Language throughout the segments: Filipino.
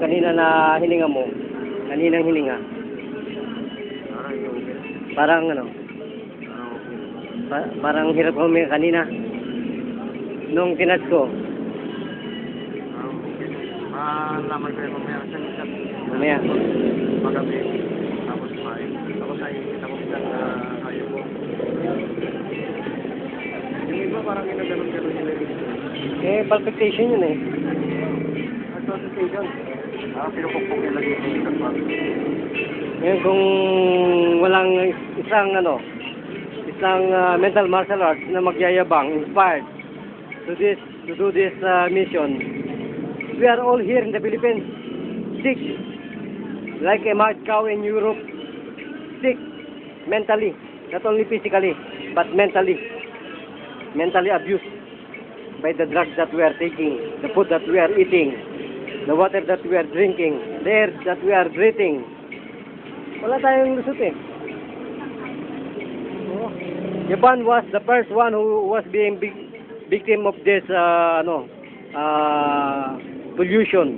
kanina na hininga mo, kaninang hininga. Parang ano? Parang hirap huminga kanina. Nung tinat ko. Malaman ko yung mamaya sa Mamaya. magabi. Tapos kumain. Tapos ay tapos na kayo ko. Yung iba parang ginaganon-ganon nila yun. Palpitation yun eh. Palpitation? Pinupukpok nila dito yung katwag. Ngayon kung walang isang mental martial arts na magyayabang, inspired to do this mission. We are all here in the Philippines, sick, like a mad cow in Europe, sick mentally, not only physically, but mentally abused by the drugs that we are taking, the food that we are eating, the water that we are drinking, the air that we are breathing. Wala tayong lusot eh. Japan was the first one who was being victim of this pollution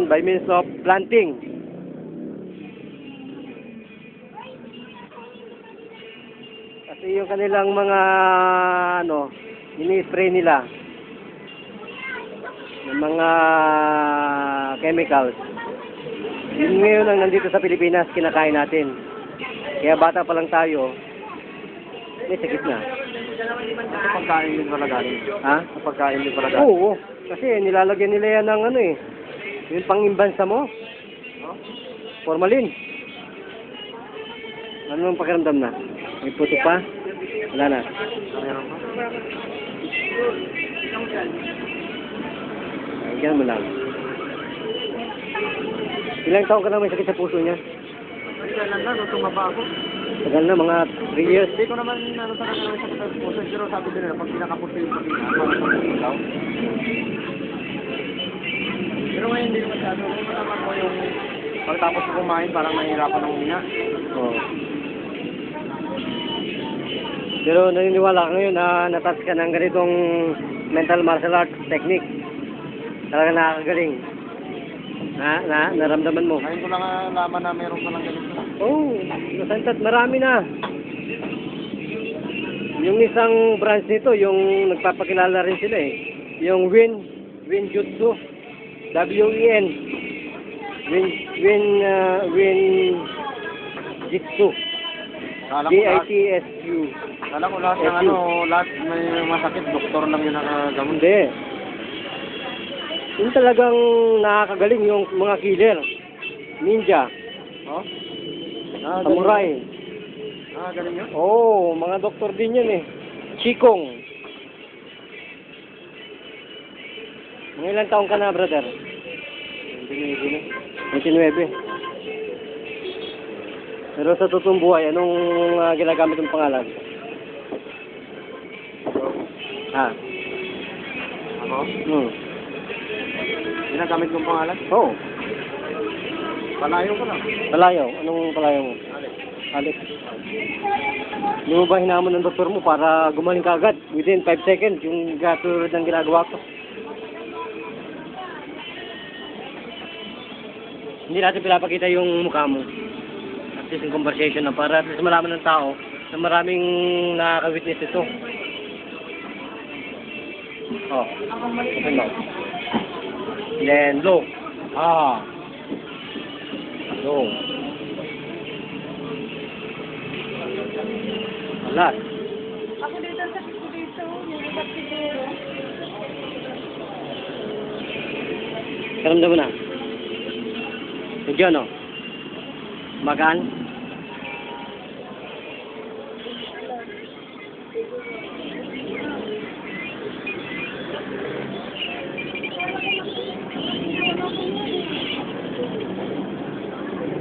by means of planting. Kasi yung kanilang mga ini-spray nila ng mga chemicals. Yun ngayon ang nandito sa Pilipinas, kinakain natin. Kaya bata pa lang tayo, may sakit na. Sa pagkain din pala galing. Ha? Sa pagkain din pala galing. Oo, kasi nilalagyan nila yan ng yung pang-imbansa mo. Formalin. Ano ang pakiramdam na? May puto pa? Wala na. Meron pa? Ayan mo lang. Ilang taon ka na may sakit sa puso niya? Kailan na, tumaba ako. Tagal na, mga 3 years. Hindi ko naman talaga naman sa puso. Pero sabi din nila, pag pinakapuso yung pagkina, parang pagkinaw. Pero ngayon hindi ko masyado. Kung matama ko yung pagtapos ko kumain, parang nahihirapan ng huminga. Oo. Pero naniniwala ka ngayon na natouch ka ng ganitong mental martial arts technique. Talaga nakakagaling. Naramdaman mo. Ngayon ko lang nalaman na meron pa lang ganito. Oo, nasantat marami na. Yung isang branch nito, yung nagpapakilala rin sila eh. Yung Win Jutsu. W-E-N. Win Jitsu. G-I-T-S-U. Kala ko lahat ng lahat may masakit, doktor lang yung nakagamot. Hindi. Yung talagang nakakagaling yung mga killer. Ninja. Oh? Samurai. Galing yun? Oo, mga doktor din yan eh. Qigong. Mga ilang taong ka na, brother? 29. Pero sa totoong buhay, anong ginagamit ng pangalan? Ha? Ako? Ginagamit kong pangalan? Oo. Palayo ko lang. Palayaw. Anong palayaw mo? Alex. Hindi mo ba hinamon ng doktor mo para gumaling ka agad? Within 5 seconds, yung katulad ng ginagawa ko. Hindi natin pinapakita yung mukha mo. At least yung conversation na para at least malaman ng tao na maraming nakaka-witness ito. Oh. Open mouth. Then low. Low. Alas. Ako dito sa dito, yung siguro. Karamdam mo na. Medyo no? Magaan?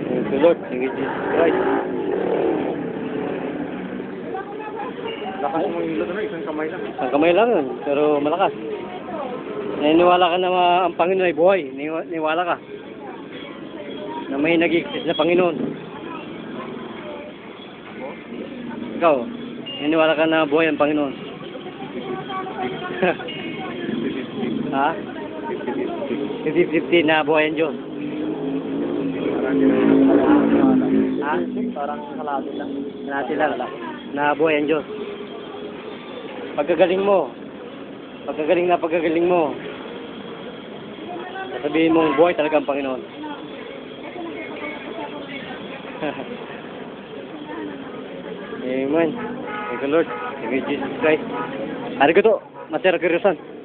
Thank you Lord, thank you Jesus Christ. Lakas mo yung hilot na isang kamay lang. Isang kamay lang yun, pero malakas. Naniniwala ka na ang Panginoon ay buhay. Naniniwala ka na may nag-exist na Panginoon. Ikaw, naniniwala ka na buhay ang Panginoon. Ha? 50-50. 50-50 na buhay ang Diyos. Ha? Parang kalahati lang. Natin lang. Na buhay ang Diyos. Pagkagaling mo. Pagkagaling mo. Sabihin mong buhay talaga ang Panginoon. Amen. Thank you, Lord. Thank you, Jesus Christ. Arigato, Master Kirusan.